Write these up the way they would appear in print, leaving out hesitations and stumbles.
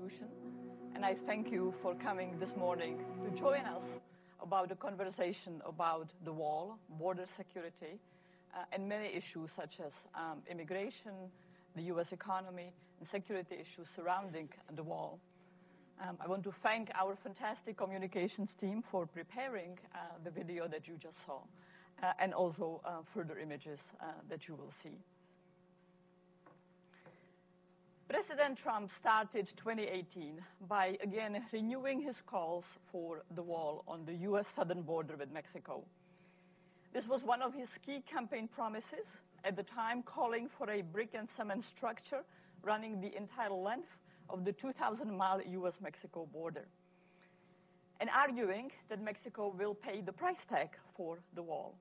Constitution. And I thank you for coming this morning to join us about a conversation about the wall, border security, and many issues such as immigration, the U.S. economy, and security issues surrounding the wall. I want to thank our fantastic communications team for preparing the video that you just saw, and also further images that you will see. President Trump started 2018 by, again, renewing his calls for the wall on the U.S. southern border with Mexico. This was one of his key campaign promises, at the time calling for a brick and cement structure running the entire length of the 2,000-mile U.S. Mexico border, and arguing that Mexico will pay the price tag for the wall.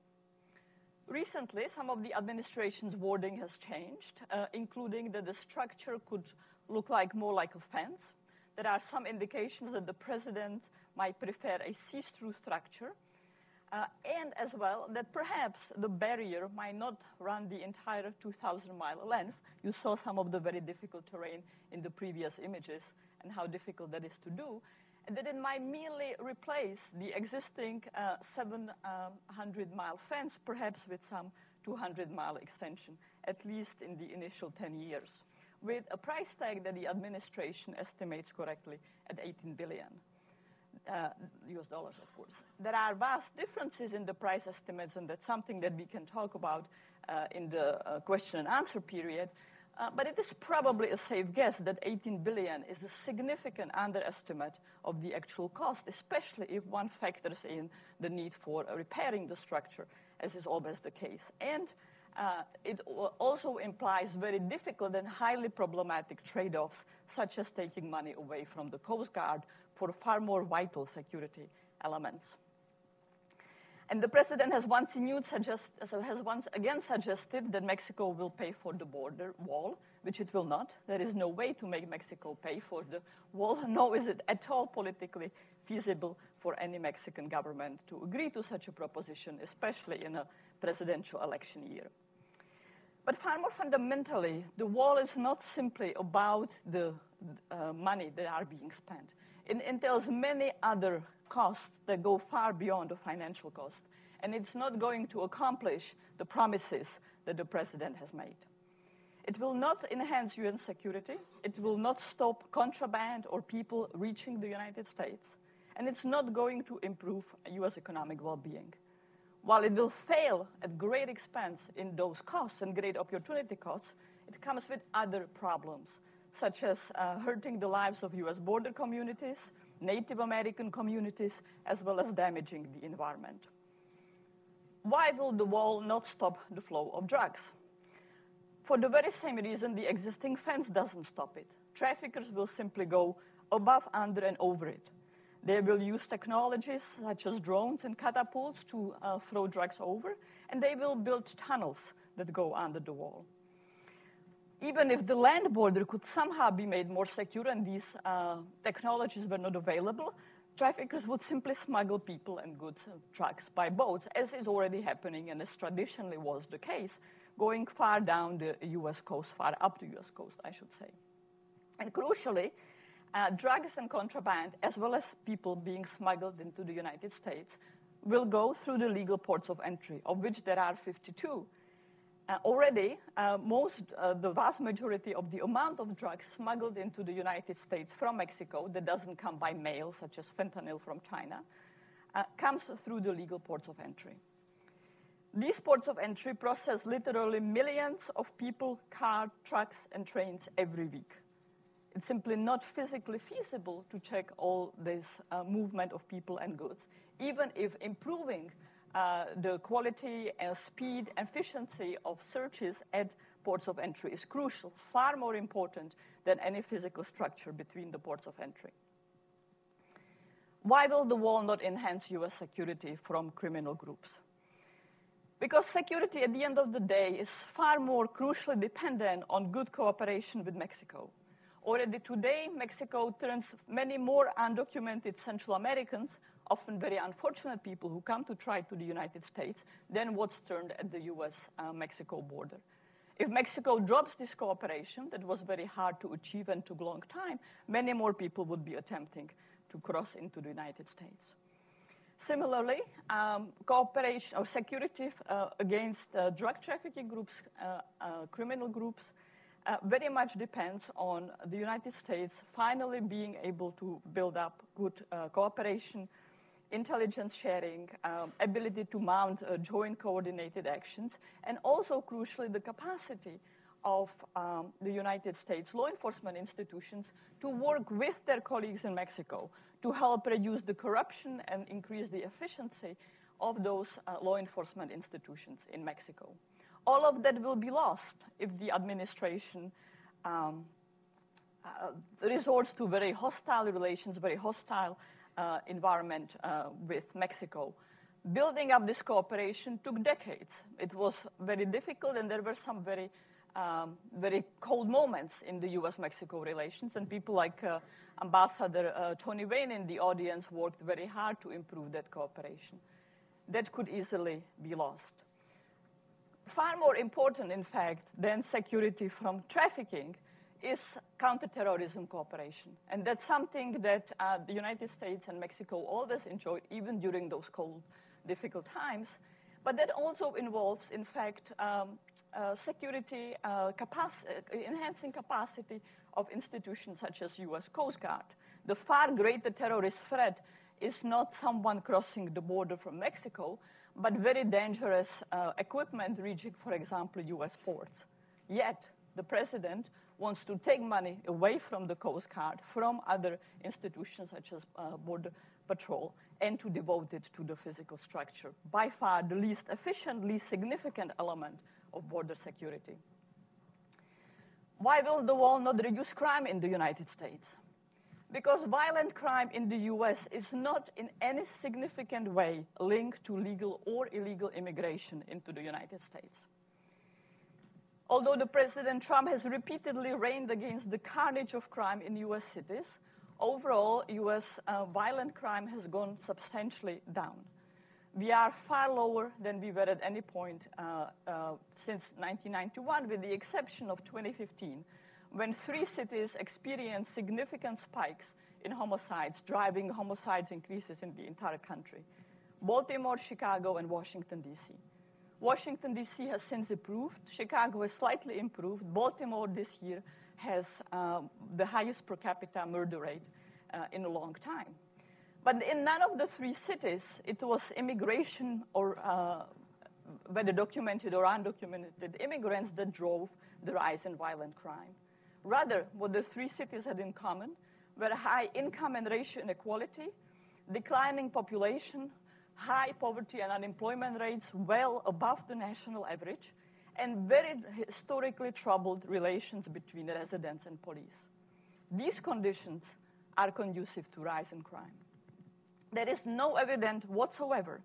Recently, some of the administration's wording has changed, including that the structure could look more like a fence. There are some indications that the president might prefer a see-through structure, and as well that perhaps the barrier might not run the entire 2,000-mile length. You saw some of the very difficult terrain in the previous images and how difficult that is to do. And that it might merely replace the existing 700-mile fence, perhaps with some 200-mile extension, at least in the initial 10 years, with a price tag that the administration estimates correctly at $18 billion. US dollars, of course. There are vast differences in the price estimates, and that's something that we can talk about in the question and answer period. But it is probably a safe guess that $18 billion is a significant underestimate of the actual cost, especially if one factors in the need for repairing the structure, as is always the case. And it also implies very difficult and highly problematic trade-offs, such as taking money away from the Coast Guard for far more vital security elements. And the president has once again suggested that Mexico will pay for the border wall, which it will not. There is no way to make Mexico pay for the wall, nor is it at all politically feasible for any Mexican government to agree to such a proposition, especially in a presidential election year. But far more fundamentally, the wall is not simply about the money that are being spent. It entails many other costs that go far beyond the financial cost, and it's not going to accomplish the promises that the president has made. It will not enhance UN security, it will not stop contraband or people reaching the United States, and it's not going to improve US economic well-being. While it will fail at great expense in those costs and great opportunity costs, it comes with other problems, such as hurting the lives of US border communities, Native American communities, as well as damaging the environment. Why will the wall not stop the flow of drugs? For the very same reason the existing fence doesn't stop it. Traffickers will simply go above, under, and over it. They will use technologies such as drones and catapults to throw drugs over, and they will build tunnels that go under the wall. Even if the land border could somehow be made more secure and these technologies were not available, traffickers would simply smuggle people and goods and trucks by boats, as is already happening and as traditionally was the case, going far down the U.S. coast, far up the U.S. coast, I should say. And crucially, drugs and contraband, as well as people being smuggled into the United States, will go through the legal ports of entry, of which there are 52. Already, the vast majority of the amount of drugs smuggled into the United States from Mexico that doesn't come by mail, such as fentanyl from China, comes through the legal ports of entry. These ports of entry process literally millions of people, cars, trucks, and trains every week. It's simply not physically feasible to check all this movement of people and goods, even if improving the quality and speed and efficiency of searches at ports of entry is crucial, far more important than any physical structure between the ports of entry. Why will the wall not enhance US security from criminal groups? Because security at the end of the day is far more crucially dependent on good cooperation with Mexico. Already today, Mexico turns many more undocumented Central Americans, often very unfortunate people who come to try to the United States, than what's turned at the US-Mexico border. If Mexico drops this cooperation, that was very hard to achieve and took a long time, many more people would be attempting to cross into the United States. Similarly, cooperation or security against drug trafficking groups, criminal groups, very much depends on the United States finally being able to build up good cooperation, intelligence sharing, ability to mount joint coordinated actions, and also, crucially, the capacity of the United States law enforcement institutions to work with their colleagues in Mexico to help reduce the corruption and increase the efficiency of those law enforcement institutions in Mexico. All of that will be lost if the administration resorts to very hostile relations, very hostile environment with Mexico. Building up this cooperation took decades. It was very difficult, and there were some very cold moments in the U.S. Mexico relations, and people like Ambassador Tony Wayne in the audience worked very hard to improve that cooperation. That could easily be lost. Far more important, in fact, than security from trafficking is counterterrorism cooperation. And that's something that the United States and Mexico always enjoyed, even during those cold, difficult times. But that also involves, in fact, security, enhancing capacity of institutions such as U.S. Coast Guard. The far greater terrorist threat is not someone crossing the border from Mexico, but very dangerous equipment reaching, for example, U.S. ports. Yet, the president wants to take money away from the Coast Guard, from other institutions such as Border Patrol, and to devote it to the physical structure. By far, the least efficient, least significant element of border security. Why will the wall not reduce crime in the United States? Because violent crime in the U.S. is not in any significant way linked to legal or illegal immigration into the United States. Although the President Trump has repeatedly rained against the carnage of crime in U.S. cities, overall, U.S. Violent crime has gone substantially down. We are far lower than we were at any point since 1991, with the exception of 2015, when 3 cities experienced significant spikes in homicides, driving homicides increases in the entire country: Baltimore, Chicago, and Washington, D.C. Washington, D.C. has since improved. Chicago has slightly improved. Baltimore this year has the highest per capita murder rate in a long time. But in none of the 3 cities, it was immigration or whether documented or undocumented immigrants that drove the rise in violent crime. Rather, what the 3 cities had in common were high income and racial inequality, declining population, high poverty and unemployment rates well above the national average, and very historically troubled relations between residents and police. These conditions are conducive to rise in crime. There is no evidence whatsoever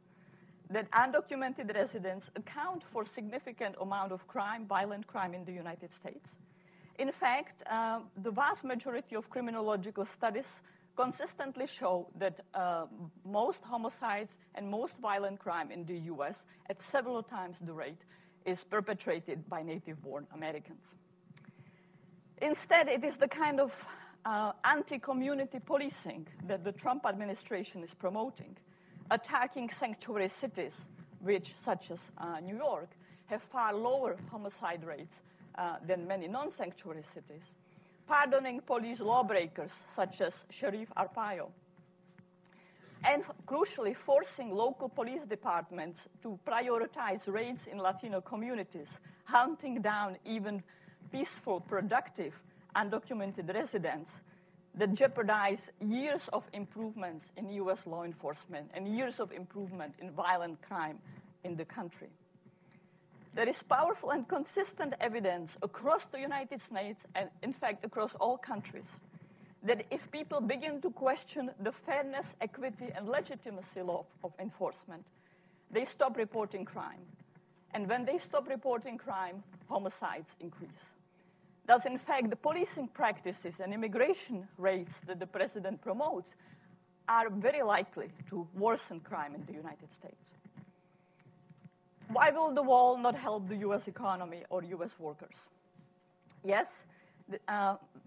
that undocumented residents account for significant amount of crime, violent crime in the United States. In fact, the vast majority of criminological studies consistently show that most homicides and most violent crime in the U.S. at several times the rate is perpetrated by native-born Americans. Instead, it is the kind of anti-community policing that the Trump administration is promoting, attacking sanctuary cities, which, such as New York, have far lower homicide rates than many non-sanctuary cities, pardoning police lawbreakers, such as Sheriff Arpaio, and crucially forcing local police departments to prioritize raids in Latino communities, hunting down even peaceful, productive, undocumented residents that jeopardize years of improvements in U.S. law enforcement and years of improvement in violent crime in the country. There is powerful and consistent evidence across the United States and, in fact, across all countries, that if people begin to question the fairness, equity, and legitimacy of enforcement, they stop reporting crime. And when they stop reporting crime, homicides increase. Thus, in fact, the policing practices and immigration rates that the president promotes are very likely to worsen crime in the United States. Why will the wall not help the US economy or US workers? Yes,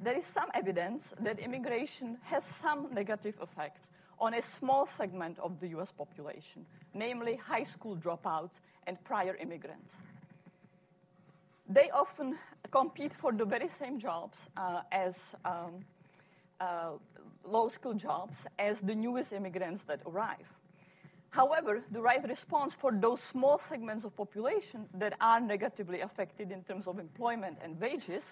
there is some evidence that immigration has some negative effects on a small segment of the US population, namely high school dropouts and prior immigrants. They often compete for the very same jobs as low-skill jobs as the newest immigrants that arrive. However, the right response for those small segments of population that are negatively affected in terms of employment and wages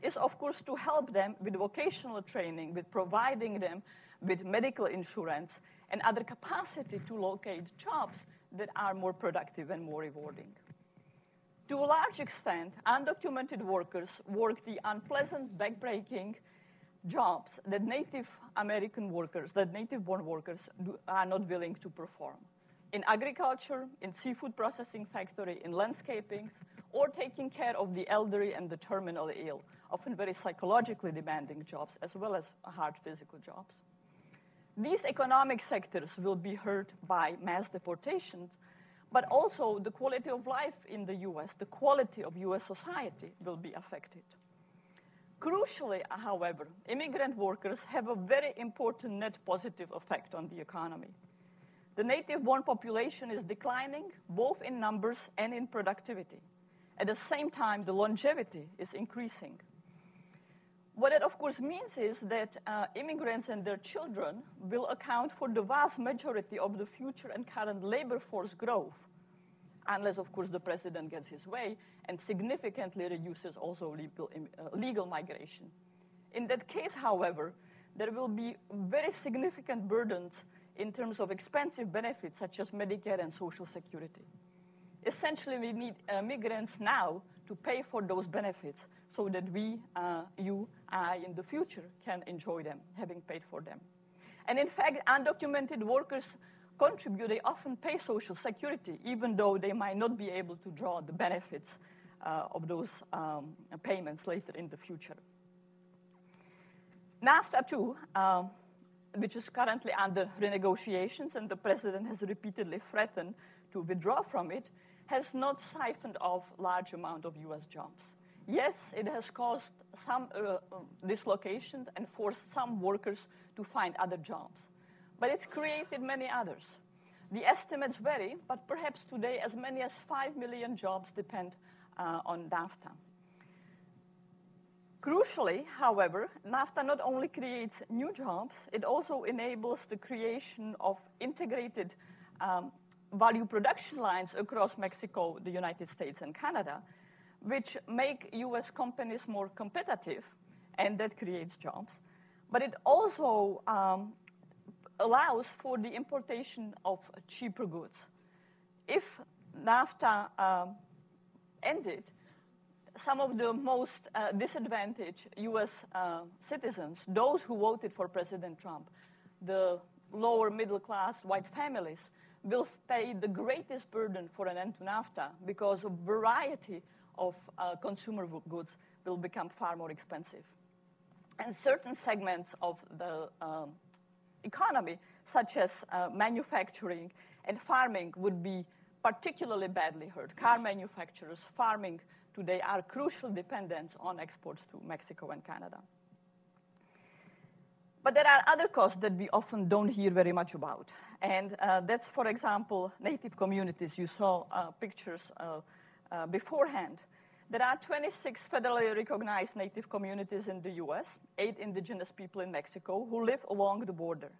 is, of course, to help them with vocational training, with providing them with medical insurance and other capacity to locate jobs that are more productive and more rewarding. To a large extent, undocumented workers work the unpleasant, backbreaking jobs that Native American workers, that native-born workers are not willing to perform. In agriculture, in seafood processing factory, in landscaping, or taking care of the elderly and the terminally ill, often very psychologically demanding jobs, as well as hard physical jobs. These economic sectors will be hurt by mass deportation, but also the quality of life in the US, the quality of US society will be affected. Crucially, however, immigrant workers have a very important net positive effect on the economy. The native-born population is declining, both in numbers and in productivity. At the same time, the longevity is increasing. What it, of course, means is that immigrants and their children will account for the vast majority of the future and current labor force growth, unless, of course, the president gets his way and significantly reduces also legal migration. In that case, however, there will be very significant burdens in terms of expensive benefits such as Medicare and Social Security. Essentially, we need migrants now to pay for those benefits so that we, you, I, in the future can enjoy them, having paid for them. And in fact, undocumented workers contribute, they often pay Social Security, even though they might not be able to draw the benefits of those payments later in the future. NAFTA, too, which is currently under renegotiations, and the president has repeatedly threatened to withdraw from it, has not siphoned off large amount of US jobs. Yes, it has caused some dislocation and forced some workers to find other jobs, but it's created many others. The estimates vary, but perhaps today as many as 5 million jobs depend on NAFTA. Crucially, however, NAFTA not only creates new jobs, it also enables the creation of integrated value production lines across Mexico, the United States, and Canada, which make US companies more competitive, and that creates jobs. But it also allows for the importation of cheaper goods. If NAFTA ended, some of the most disadvantaged US citizens, those who voted for President Trump, the lower middle class white families, will pay the greatest burden for an end to NAFTA because a variety of consumer goods will become far more expensive. And certain segments of the economy, such as manufacturing and farming, would be particularly badly hurt. Car manufacturers, farming today are crucial dependents on exports to Mexico and Canada. But there are other costs that we often don't hear very much about. And that's, for example, Native communities. You saw pictures beforehand. There are 26 federally recognized Native communities in the US, 8 indigenous people in Mexico who live along the border.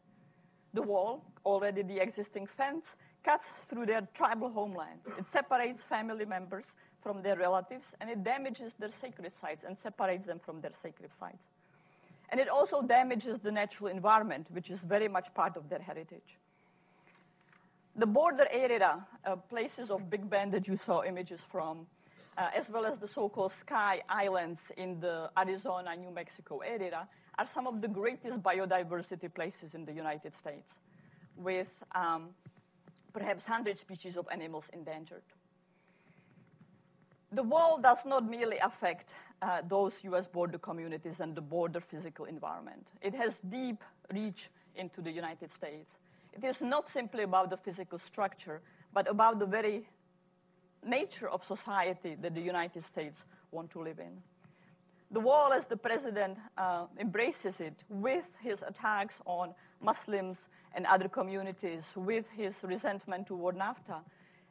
The wall, already the existing fence, cuts through their tribal homelands. It separates family members from their relatives, and it damages their sacred sites and separates them from their sacred sites. And it also damages the natural environment, which is very much part of their heritage. The border area, places of Big Bend that you saw images from, as well as the so-called Sky Islands in the Arizona, New Mexico area, are some of the greatest biodiversity places in the United States, with perhaps 100 species of animals endangered. The wall does not merely affect those US border communities and the border physical environment. It has deep reach into the United States. It is not simply about the physical structure, but about the very nature of society that the United States want to live in. The wall, as the president embraces it, with his attacks on Muslims and other communities, with his resentment toward NAFTA,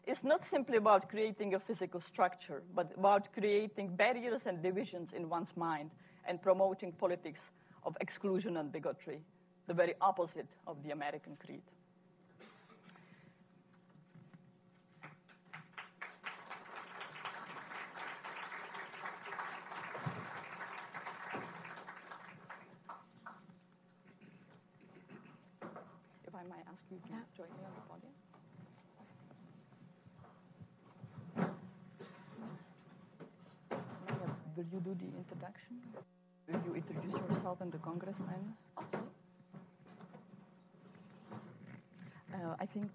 is not simply about creating a physical structure, but about creating barriers and divisions in one's mind and promoting politics of exclusion and bigotry, the very opposite of the American creed. If I might ask you to join me on the podium. Will you do the introduction? Will you introduce yourself and the congressman? Okay. I think,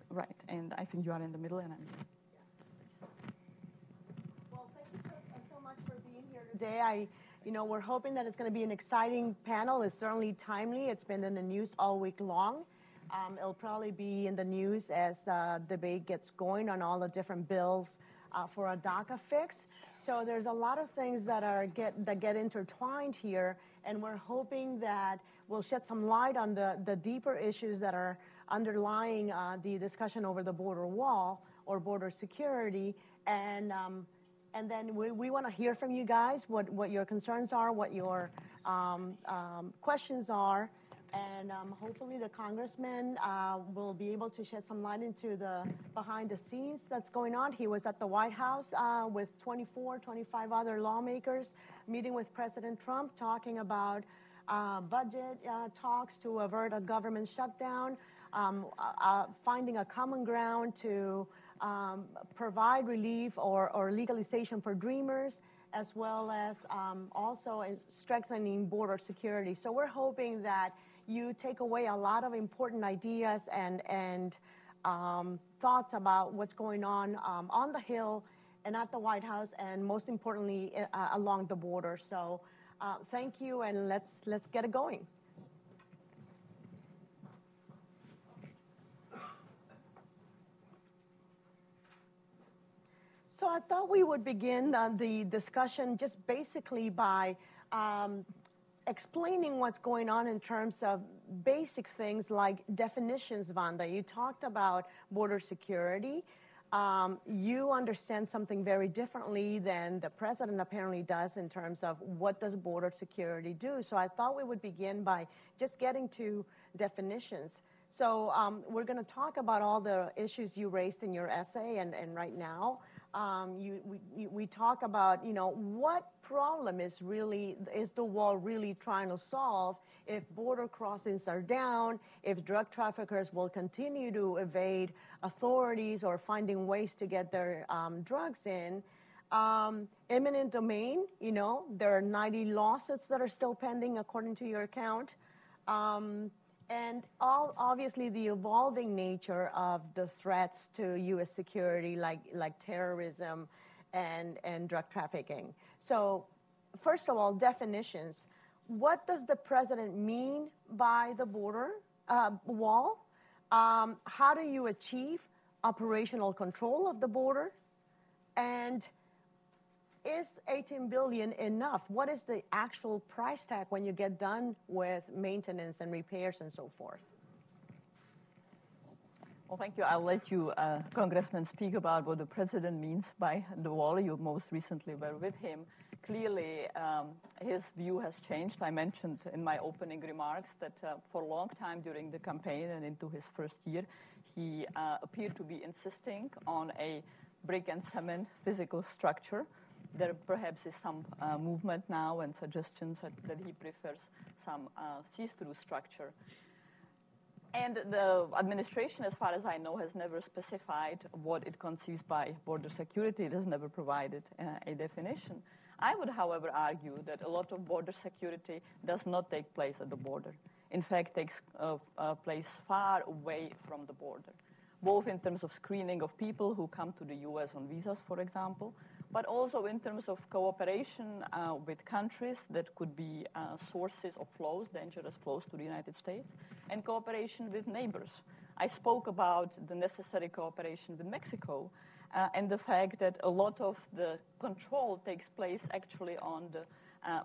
right, and I think you are in the middle, and I'm here. Well, thank you so much for being here today. We're hoping that it's going to be an exciting panel. It's certainly timely. It's been in the news all week long. It'll probably be in the news as the debate gets going on all the different bills for a DACA fix. So there's a lot of things that get intertwined here, and we're hoping that we'll shed some light on the deeper issues that are underlying the discussion over the border wall or border security. And then we want to hear from you guys what your concerns are, what your questions are. And hopefully the congressman will be able to shed some light into the behind the scenes that's going on. He was at the White House with 25 other lawmakers, meeting with President Trump, talking about budget talks to avert a government shutdown, finding a common ground to provide relief or legalization for dreamers, as well as also strengthening border security. So we're hoping that you take away a lot of important ideas and thoughts about what's going on the Hill and at the White House, and most importantly, along the border. So thank you, and let's get it going. So I thought we would begin the discussion just basically by explaining what's going on in terms of basic things like definitions, Vanda. You talked about border security. You understand something very differently than the president apparently does in terms of what does border security do. So I thought we would begin by just getting to definitions. So we're going to talk about all the issues you raised in your essay, and right now. We talk about, what problem is the wall really trying to solve if border crossings are down, if drug traffickers will continue to evade authorities or finding ways to get their drugs in. Eminent domain, there are 90 lawsuits that are still pending according to your account. And obviously the evolving nature of the threats to U.S. security, like terrorism and drug trafficking. So first of all, definitions. What does the president mean by the border wall? How do you achieve operational control of the border? And is $18 billion enough? What is the actual price tag when you get done with maintenance and repairs and so forth? Well, thank you. I'll let you, Congressman, speak about what the president means by the wall. You most recently were with him. Clearly, his view has changed. I mentioned in my opening remarks that for a long time during the campaign and into his first year, he appeared to be insisting on a brick and cement physical structure. There perhaps is some movement now and suggestions that he prefers some see-through structure. And the administration, as far as I know, has never specified what it conceives by border security. It has never provided a definition. I would, however, argue that a lot of border security does not take place at the border. In fact, takes place far away from the border, both in terms of screening of people who come to the U.S. on visas, for example, but also in terms of cooperation with countries that could be sources of flows, dangerous flows to the United States, and cooperation with neighbors. I spoke about the necessary cooperation with Mexico and the fact that a lot of the control takes place actually on the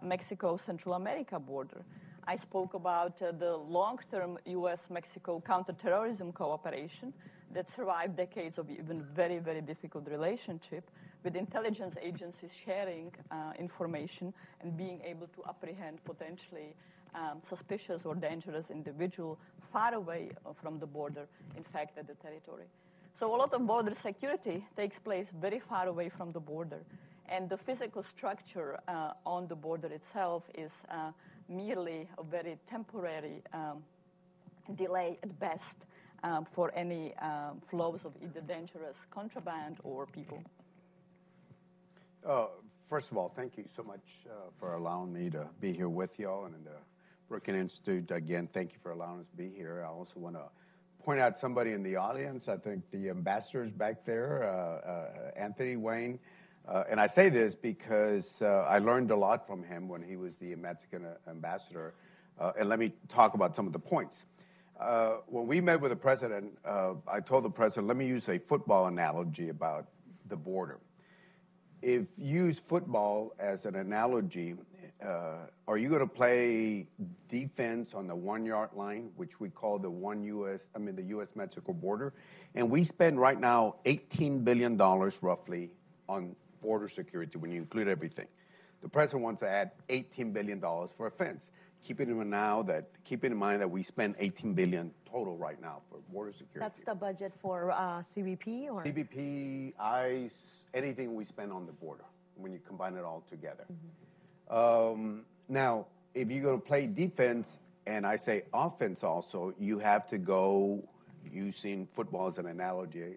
Mexico-Central America border. I spoke about the long-term U.S. Mexico counterterrorism cooperation that survived decades of even very, very difficult relationship, with intelligence agencies sharing information and being able to apprehend potentially suspicious or dangerous individual far away from the border, in fact, at the territory. So a lot of border security takes place very far away from the border. And the physical structure on the border itself is merely a very temporary delay at best for any flows of either dangerous contraband or people. First of all, thank you so much for allowing me to be here with y'all, and in the Brookings Institute, again, thank you for allowing us to be here. I also want to point out somebody in the audience. I think the ambassador's back there, Anthony Wayne. And I say this because I learned a lot from him when he was the Mexican ambassador. And let me talk about some of the points. When we met with the president, I told the president, let me use a football analogy about the border. If you use football as an analogy, are you going to play defense on the 1 yard line, which we call the the U.S. Mexico border? And we spend right now $18 billion roughly on border security when you include everything. The president wants to add $18 billion for a fence. Keeping in mind that we spend $18 billion total right now for border security. That's the budget for CBP, or CBP, ICE, anything we spend on the border when you combine it all together. Mm-hmm. Now, if you're going to play defense, and I say offense also, you have to go, using football as an analogy,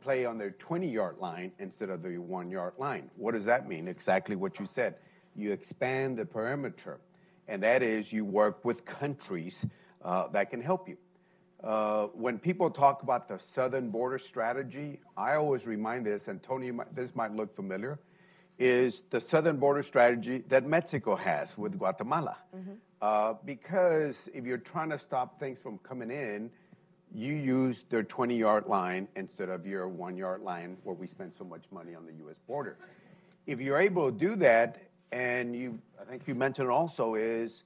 play on their 20-yard line instead of the 1 yard line. What does that mean? Exactly what you said. You expand the perimeter, and that is you work with countries that can help you. When people talk about the southern border strategy, I always remind this, and Tony, this might look familiar, is the southern border strategy that Mexico has with Guatemala. Mm-hmm. Because if you're trying to stop things from coming in, you use their 20-yard line instead of your 1 yard line where we spend so much money on the U.S. border. If you're able to do that, and I think you mentioned also, is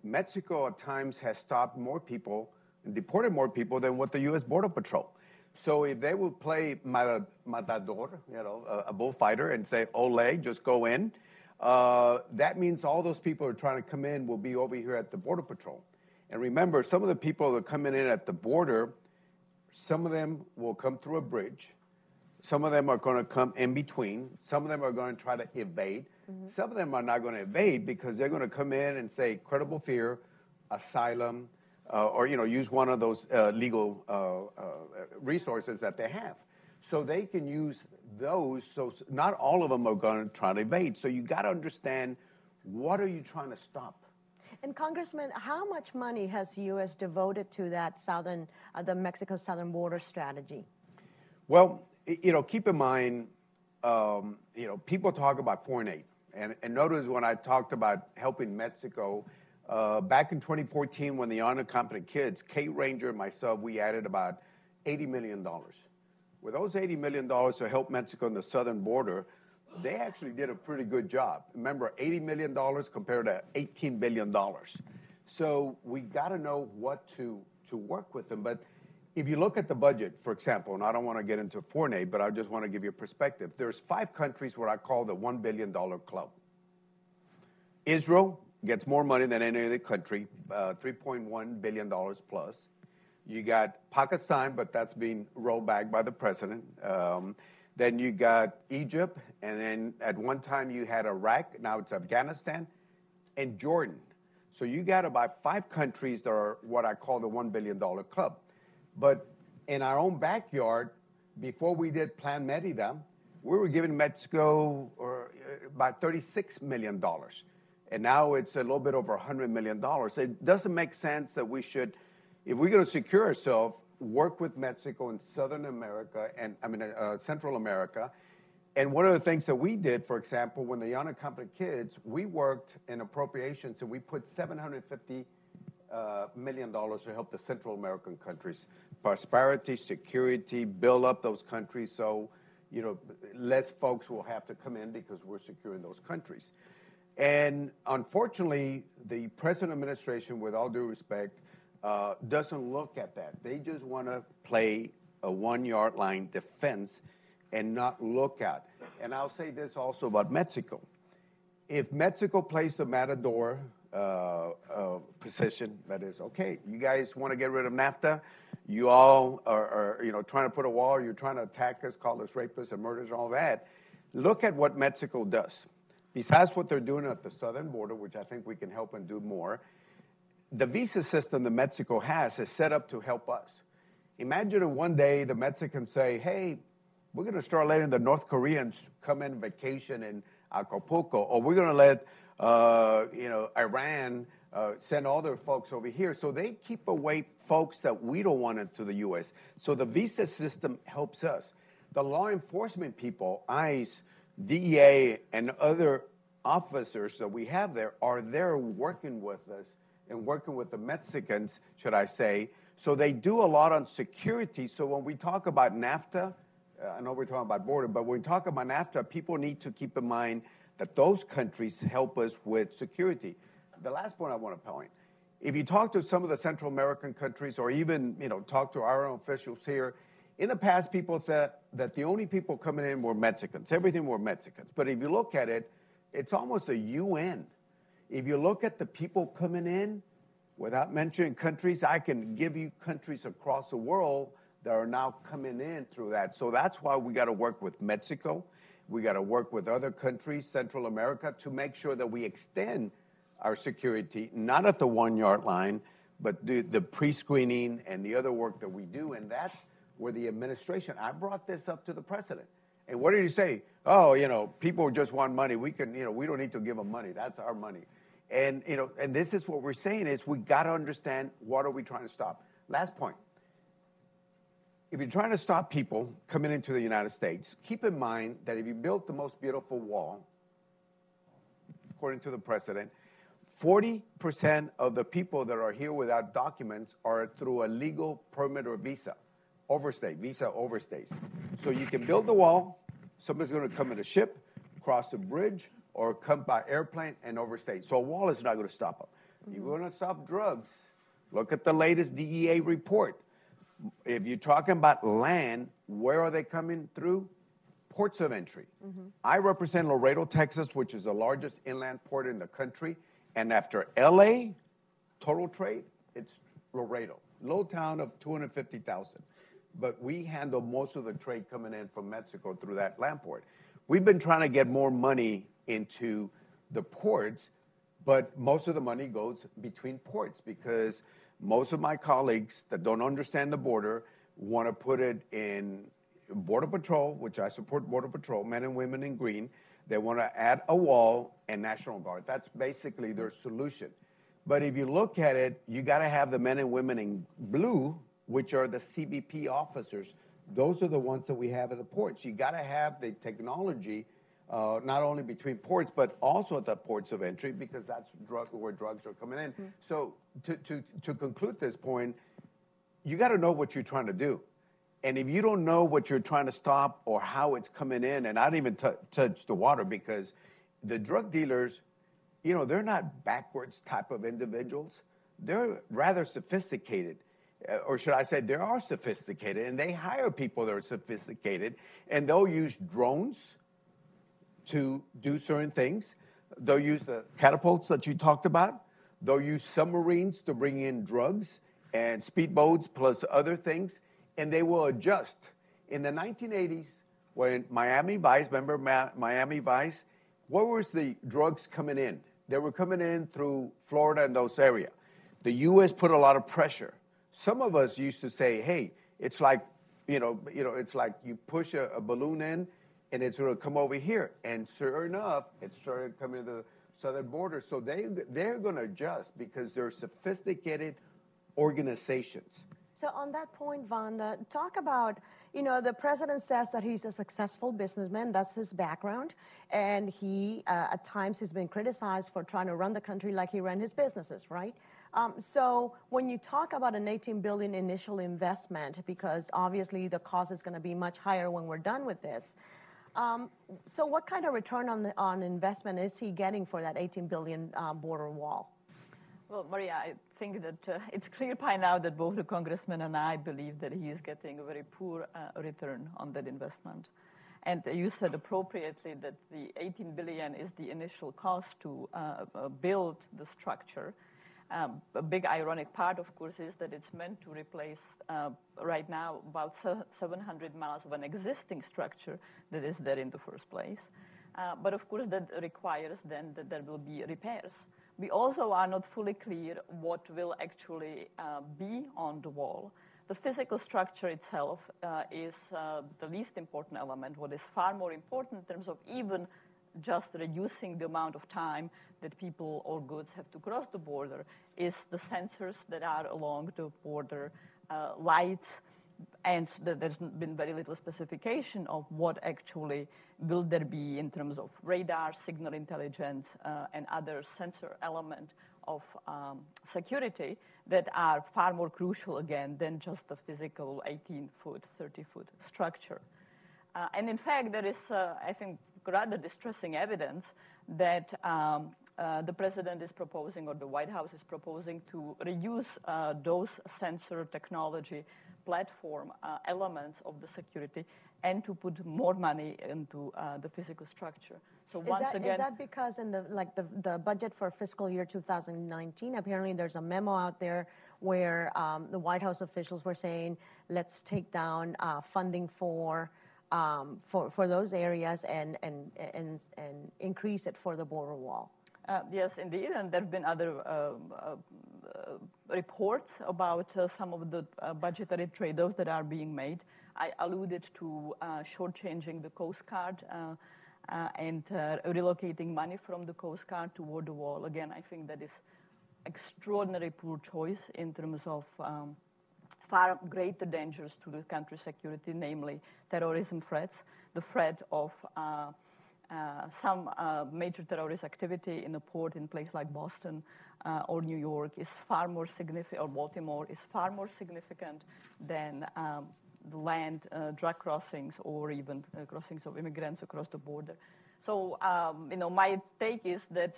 Mexico at times has stopped more people and deported more people than what the U.S. Border Patrol. So if they will play matador, a bullfighter, and say, ole, just go in, that means all those people who are trying to come in will be over here at the Border Patrol. And remember, some of the people that are coming in at the border, some of them will come through a bridge. Some of them are going to come in between. Some of them are going to try to evade. Mm-hmm. Some of them are not going to evade because they're going to come in and say credible fear, asylum, or use one of those legal resources that they have. So they can use those. So not all of them are going to try to evade. So you got to understand, what are you trying to stop? And Congressman, how much money has the U.S. devoted to that the Mexico southern border strategy? Well, keep in mind, people talk about foreign aid. And notice when I talked about helping Mexico, back in 2014 when the unaccompanied kids, Kate Ranger and myself, we added about $80 million. With those $80 million to help Mexico in the southern border, they actually did a pretty good job. Remember, $80 million compared to $18 billion. So we got to know what to work with them. But if you look at the budget, for example, and I don't want to get into foreign aid, but I just want to give you a perspective. There's 5 countries what I call the $1 billion club. Israel gets more money than any other country, $3.1 billion plus. You got Pakistan, but that's being rolled back by the president. Then you got Egypt, and then at one time you had Iraq, now it's Afghanistan, and Jordan. So you got about 5 countries that are what I call the $1 billion club. But in our own backyard, before we did Plan Merida, we were giving Mexico about $36 million. And now it's a little bit over $100 million. It doesn't make sense that we should, if we're going to secure ourselves, work with Mexico and Southern America, Central America. And one of the things that we did, for example, when the unaccompanied kids, we worked in appropriations and we put $750 million to help the Central American countries. Prosperity, security, build up those countries so, less folks will have to come in because we're securing those countries. And unfortunately, the present administration, with all due respect, doesn't look at that. They just want to play a one-yard line defense and not look at. And I'll say this also about Mexico. If Mexico plays the matador position, that is, okay, you guys want to get rid of NAFTA, you all are trying to put a wall, you're trying to attack us, call us rapists and murderers and all that. Look at what Mexico does. Besides what they're doing at the southern border, which I think we can help and do more, the visa system that Mexico has is set up to help us. Imagine if one day the Mexicans say, hey, we're going to start letting the North Koreans come in vacation in Acapulco, or we're going to let Iran send all their folks over here. So they keep away folks that we don't want into the U.S. So the visa system helps us. The law enforcement people, ICE, DEA, and other officers that we have there are there working with us and working with the Mexicans, should I say. So they do a lot on security. So when we talk about NAFTA, I know we're talking about border, but when we talk about NAFTA, people need to keep in mind that those countries help us with security. The last point I want to point, if you talk to some of the Central American countries or even, talk to our own officials here, in the past, people thought that the only people coming in were Mexicans. Everything were Mexicans. But if you look at it, it's almost a UN. If you look at the people coming in, without mentioning countries, I can give you countries across the world that are now coming in through that. So that's why we got to work with Mexico. We got to work with other countries, Central America, to make sure that we extend our security, not at the one-yard line, but the pre-screening and the other work that we do. And that's where the administration, I brought this up to the president. And what did he say? Oh, people just want money. We can, we don't need to give them money. That's our money. And, and this is what we're saying is we got to understand what are we trying to stop. Last point. If you're trying to stop people coming into the United States, keep in mind that if you built the most beautiful wall, according to the president, 40% of the people that are here without documents are through a legal permit or visa overstays. So you can build the wall, somebody's going to come in a ship, cross a bridge, or come by airplane and overstay. So a wall is not going to stop them. Mm-hmm. You're going to stop drugs. Look at the latest DEA report. If you're talking about land, where are they coming through? Ports of entry. Mm-hmm. I represent Laredo, Texas, which is the largest inland port in the country. And after LA, total trade, it's Laredo. Low town of 250,000. But we handle most of the trade coming in from Mexico through that land port. We've been trying to get more money into the ports, but most of the money goes between ports because most of my colleagues that don't understand the border want to put it in Border Patrol, which I support Border Patrol, men and women in green. They want to add a wall and National Guard. That's basically their solution. But if you look at it, you got to have the men and women in blue, which are the CBP officers. Those are the ones that we have at the ports. You got to have the technology, not only between ports, but also at the ports of entry, because that's where drugs are coming in. Mm-hmm. So to conclude this point, you got to know what you're trying to do. And if you don't know what you're trying to stop or how it's coming in, and I don't even touch the water, because the drug dealers, they're not backwards type of individuals. They're rather sophisticated. Or should I say, they are sophisticated, and they hire people that are sophisticated, and they'll use drones to do certain things. They'll use the catapults that you talked about. They'll use submarines to bring in drugs and speedboats plus other things, and they will adjust. In the 1980s, when Miami Vice, remember Miami Vice, what was the drugs coming in? They were coming in through Florida and those areas. The U.S. put a lot of pressure. Some of us used to say, hey, it's like, it's like you push a balloon in and it's going to come over here. And sure enough, it started coming to the southern border. So they're going to adjust because they're sophisticated organizations. So on that point, Vanda, talk about, the president says that he's a successful businessman. That's his background. And he, at times, has been criticized for trying to run the country like he ran his businesses, right? So when you talk about an $18 billion initial investment, because obviously the cost is going to be much higher when we're done with this, so what kind of return on investment is he getting for that $18 billion border wall? Well, Maria, I think that it's clear by now that both the congressman and I believe that he is getting a very poor return on that investment. And you said appropriately that the $18 billion is the initial cost to build the structure. A big ironic part, of course, is that it's meant to replace right now about 700 miles of an existing structure that is there in the first place. But of course, that requires then that there will be repairs. We also are not fully clear what will actually be on the wall. The physical structure itself is the least important element. What is far more important in terms of even just reducing the amount of time that people or goods have to cross the border is the sensors that are along the border, lights, and there's been very little specification of what actually will there be in terms of radar, signal intelligence, and other sensor element of security that are far more crucial, again, than just the physical 18-foot, 30-foot structure. And in fact, there is, I think, rather distressing evidence that the president is proposing, or the White House is proposing, to reduce those sensor technology platform elements of the security and to put more money into the physical structure. So is that because in the budget for fiscal year 2019, apparently there's a memo out there where the White House officials were saying, let's take down funding for those areas and increase it for the border wall? Yes, indeed, and there have been other reports about some of the budgetary trade-offs that are being made. I alluded to shortchanging the Coast Guard and relocating money from the Coast Guard toward the wall. Again, I think that is extraordinary poor choice in terms of far greater dangers to the country's security, namely terrorism threats, the threat of some major terrorist activity in a port in a place like Boston or New York is far more significant, or Baltimore is far more significant than the land drug crossings or even crossings of immigrants across the border. So, my take is that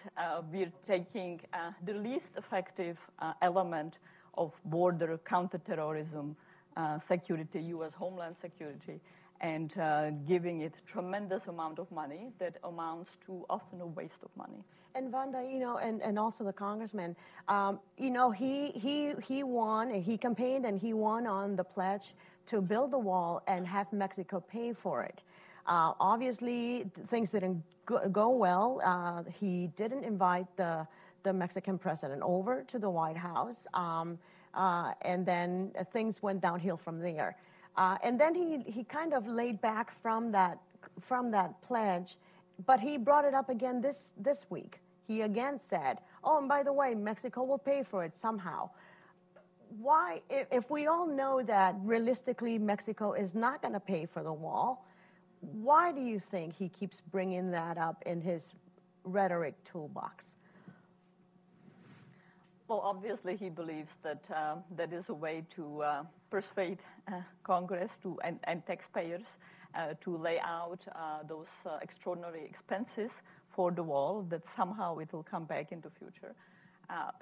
we're taking the least effective element of border counterterrorism security, U.S. Homeland Security, and giving it tremendous amount of money that amounts to often a waste of money. And Vanda, and also the congressman, he won, and he campaigned, and he won on the pledge to build the wall and have Mexico pay for it. Obviously, things didn't go well. He didn't invite the Mexican president over to the White House, and then things went downhill from there. And then he kind of laid back from that pledge, but he brought it up again this week. He again said, oh, and by the way, Mexico will pay for it somehow. Why, if we all know that realistically Mexico is not going to pay for the wall, why do you think he keeps bringing that up in his rhetoric toolbox? Well, obviously, he believes that that is a way to persuade Congress and taxpayers to lay out those extraordinary expenses for the wall, that somehow it will come back in the future.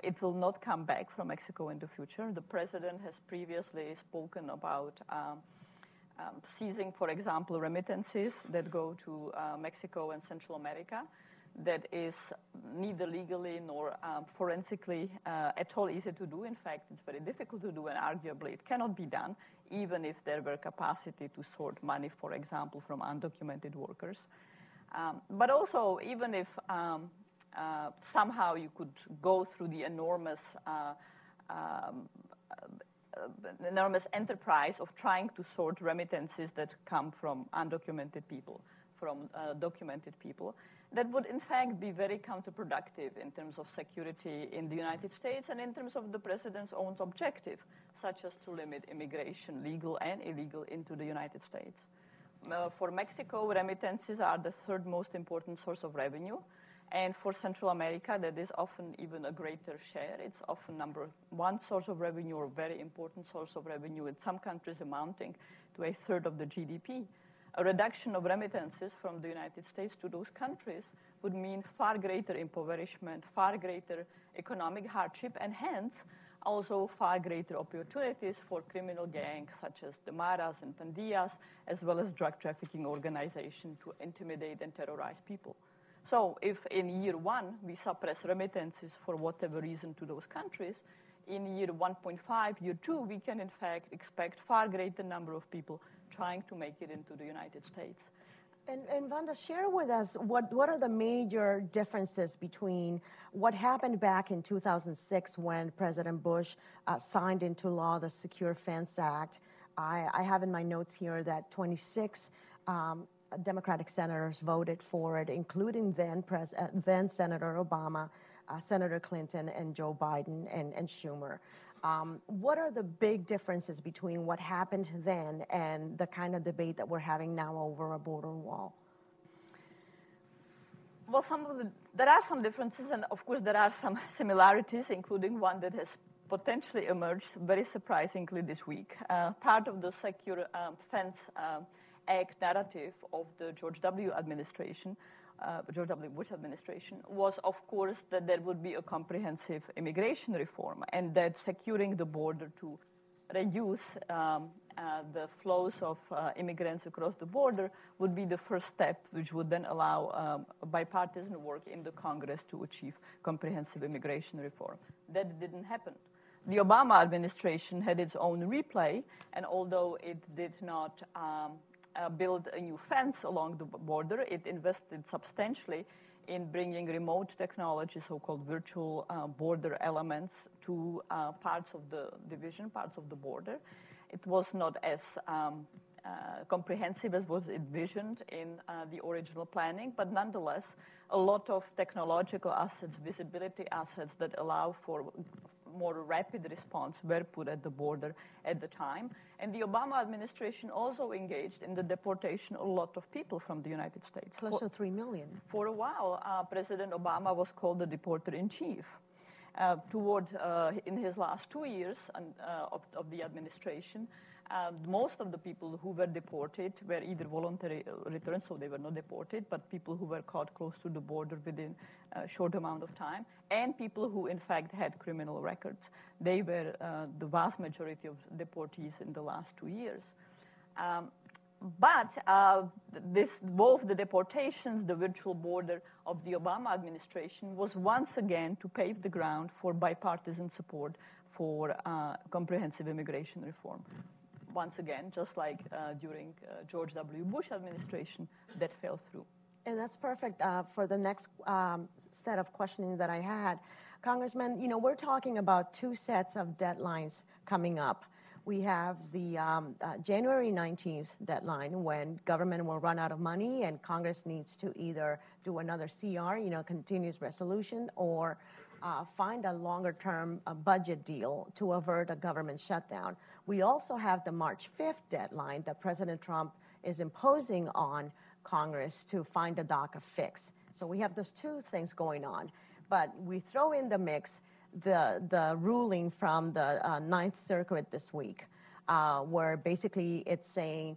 It will not come back from Mexico in the future. The president has previously spoken about seizing, for example, remittances that go to Mexico and Central America. That is neither legally nor forensically at all easy to do. In fact, it's very difficult to do, and arguably it cannot be done, even if there were capacity to sort money, for example, from undocumented workers. But also, even if somehow you could go through the enormous enterprise of trying to sort remittances that come from undocumented people, from documented people, that would in fact be very counterproductive in terms of security in the United States and in terms of the president's own objective, such as to limit immigration, legal and illegal, into the United States. For Mexico, remittances are the third most important source of revenue, And for Central America, that is often even a greater share. It's often number one source of revenue, or very important source of revenue, in some countries amounting to a third of the GDP. A reduction of remittances from the United States to those countries would mean far greater impoverishment, far greater economic hardship, and hence also far greater opportunities for criminal gangs such as the Maras and Pandillas, as well as drug trafficking organizations to intimidate and terrorize people. So if in year one we suppress remittances for whatever reason to those countries, in year 1.5, year 2, we can in fact expect far greater number of people trying to make it into the United States. And Vanda, share with us what are the major differences between what happened back in 2006 when President Bush signed into law the Secure Fence Act. I have in my notes here that 26 Democratic senators voted for it, including then Senator Obama, Senator Clinton, and Joe Biden and Schumer. What are the big differences between what happened then and the kind of debate that we're having now over a border wall? Well, there are some differences, and of course there are some similarities, including one that has potentially emerged very surprisingly this week. Part of the Secure Fence Act narrative of the George W. administration, George W. Bush administration, was, of course, that there would be a comprehensive immigration reform, and that securing the border to reduce the flows of immigrants across the border would be the first step, which would then allow bipartisan work in the Congress to achieve comprehensive immigration reform. That didn't happen. The Obama administration had its own replay, and although it did not build a new fence along the border, it invested substantially in bringing remote technology, so-called virtual border elements, to parts of the division, parts of the border. It was not as comprehensive as was envisioned in the original planning, but nonetheless, a lot of technological assets, visibility assets that allow for more rapid response were put at the border at the time. And the Obama administration also engaged in the deportation of a lot of people from the United States. Close to 3 million. For a while, President Obama was called the deporter-in-chief. In his last 2 years of the administration, most of the people who were deported were either voluntary returns, so they were not deported, but people who were caught close to the border within a short amount of time, and people who, in fact, had criminal records. They were the vast majority of deportees in the last 2 years. But both the deportations, the virtual border of the Obama administration was once again to pave the ground for bipartisan support for comprehensive immigration reform. Once again, just like during George W. Bush administration, that fell through. And that's perfect for the next set of questioning that I had. Congressman, we're talking about 2 sets of deadlines coming up. We have the January 19th deadline when government will run out of money and Congress needs to either do another CR, continuous resolution, or find a longer-term budget deal to avert a government shutdown. We also have the March 5th deadline that President Trump is imposing on Congress to find a DACA fix. So we have those 2 things going on. But we throw in the mix the ruling from the Ninth Circuit this week, where basically it's saying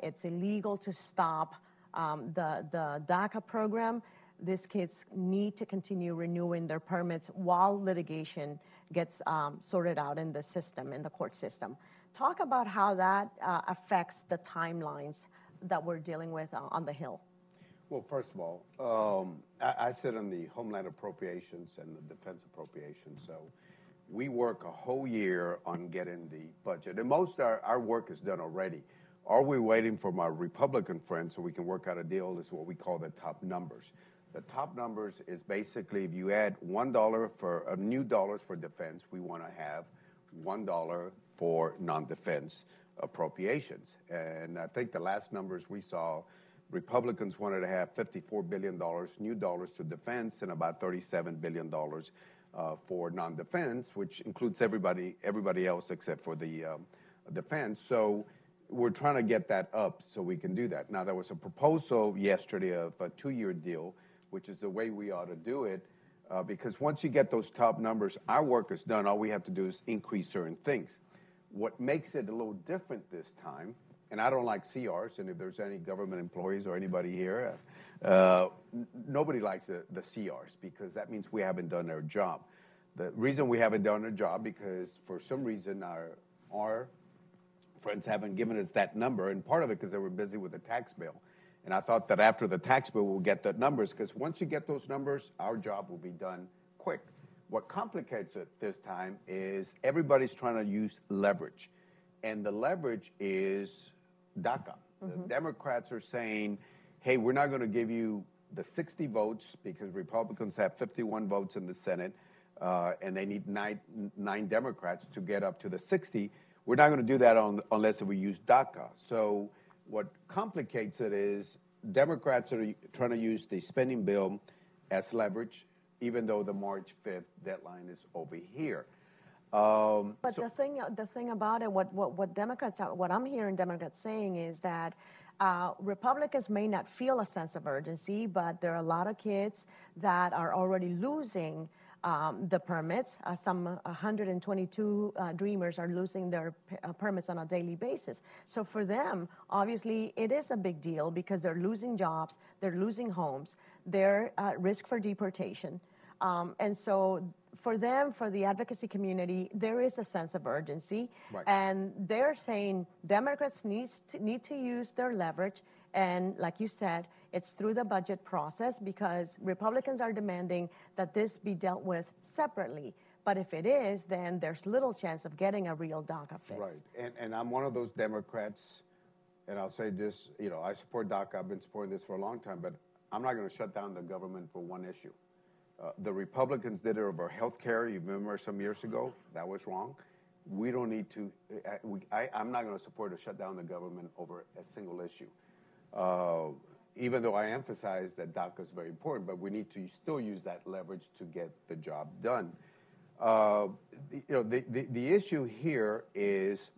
it's illegal to stop the DACA program. These kids need to continue renewing their permits while litigation gets sorted out in the system, in the court system. Talk about how that affects the timelines that we're dealing with on the Hill. Well, first of all, I sit on the Homeland Appropriations and the Defense Appropriations, so we work a whole year on getting the budget. And most of our work is done already. Are we waiting for my Republican friends so we can work out a deal? Is what we call the top numbers. The top numbers is basically if you add $1 for new dollars for defense, we want to have $1 for non-defense appropriations. And I think the last numbers we saw, Republicans wanted to have $54 billion new dollars to defense and about $37 billion for non-defense, which includes everybody else except for the defense. So we're trying to get that up so we can do that. Now, there was a proposal yesterday of a 2-year deal which is the way we ought to do it. Because once you get those top numbers, our work is done. All we have to do is increase certain things. What makes it a little different this time, and I don't like CRs, and if there's any government employees or anybody here, nobody likes the CRs because that means we haven't done our job. The reason we haven't done our job because for some reason our friends haven't given us that number, and part of it because they were busy with the tax bill. And I thought that after the tax bill, we'll get the numbers, because once you get those numbers, our job will be done quick. What complicates it this time is everybody's trying to use leverage. And the leverage is DACA. The Democrats are saying, hey, we're not going to give you the 60 votes because Republicans have 51 votes in the Senate, and they need nine Democrats to get up to the 60. We're not going to do that unless we use DACA. So what complicates it is Democrats are trying to use the spending bill as leverage, even though the March 5th deadline is over here. But the thing about it, what Democrats are, what I'm hearing Democrats saying is that Republicans may not feel a sense of urgency, but there are a lot of kids that are already losing the permits. Some 122 Dreamers are losing their permits on a daily basis. So for them, obviously, it is a big deal because they're losing jobs, they're losing homes, they're at risk for deportation. And so for them, for the advocacy community, there is a sense of urgency. Right. And they're saying Democrats need to use their leverage. And like you said, it's through the budget process because Republicans are demanding that this be dealt with separately. But if it is, then there's little chance of getting a real DACA fix. Right. And I'm one of those Democrats, and I'll say this, I support DACA. I've been supporting this for a long time, but I'm not going to shut down the government for one issue. The Republicans did it over health care. You remember some years ago? That was wrong. We don't need to, I'm not going to support or shut down the government over a single issue. Even though I emphasize that DACA is very important, but we need to still use that leverage to get the job done. The issue here is,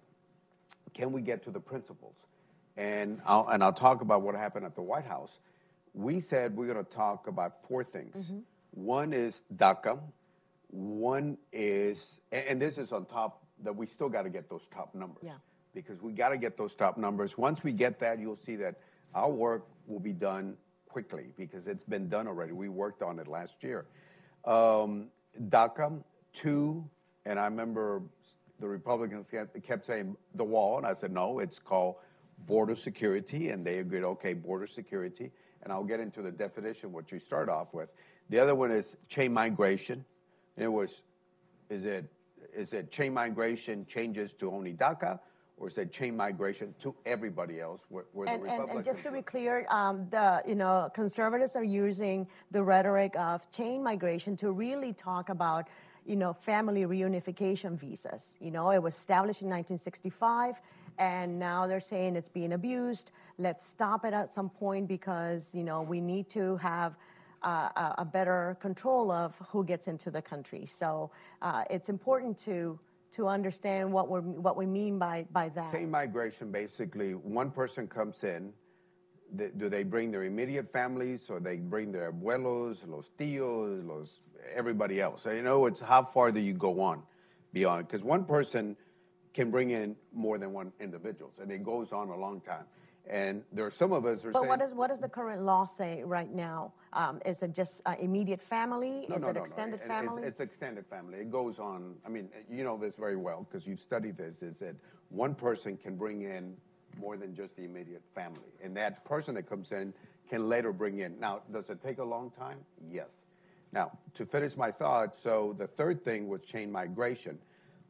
can we get to the principles? And I'll talk about what happened at the White House. We said we're going to talk about four things. Mm-hmm. One is DACA. One is, and this is on top, that we still got to get those top numbers. Yeah. Because we got to get those top numbers. Once we get that, you'll see that our work will be done quickly because it's been done already. We worked on it last year. DACA, two, and I remember the Republicans kept saying the wall, and I said, no, it's called border security, and they agreed, okay, border security, and I'll get into the definition, what you start off with. The other one is chain migration. And it was, is it chain migration changes to only DACA, or is it chain migration to everybody else? Where the Republicans and just to be clear, the conservatives are using the rhetoric of chain migration to really talk about family reunification visas. It was established in 1965, and now they're saying it's being abused. Let's stop it at some point because we need to have a better control of who gets into the country. So it's important to understand what we mean by that. Chain migration, basically, one person comes in. Do they bring their immediate families, or they bring their abuelos, los tíos, everybody else? So, it's how far do you go on beyond? Because one person can bring in more than one individual, and it goes on a long time. And there are some of us who are saying... But what does the current law say right now? Is it just immediate family? Is it extended family? It's extended family. It goes on. I mean, you know this very well because you've studied this, is that one person can bring in more than just the immediate family. And that person that comes in can later bring in. Now, does it take a long time? Yes. Now, to finish my thought, so the third thing was chain migration.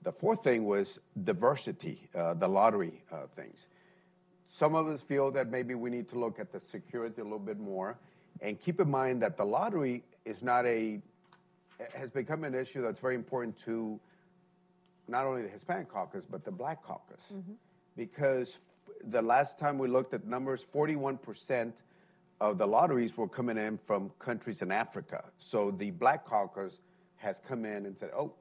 The fourth thing was diversity, the lottery things. Some of us feel that maybe we need to look at the security a little bit more, and keep in mind that the lottery is has become an issue that's very important to not only the Hispanic caucus, but the Black caucus. Mm-hmm. Because the last time we looked at numbers, 41% of the lotteries were coming in from countries in Africa. So the Black caucus has come in and said, oh,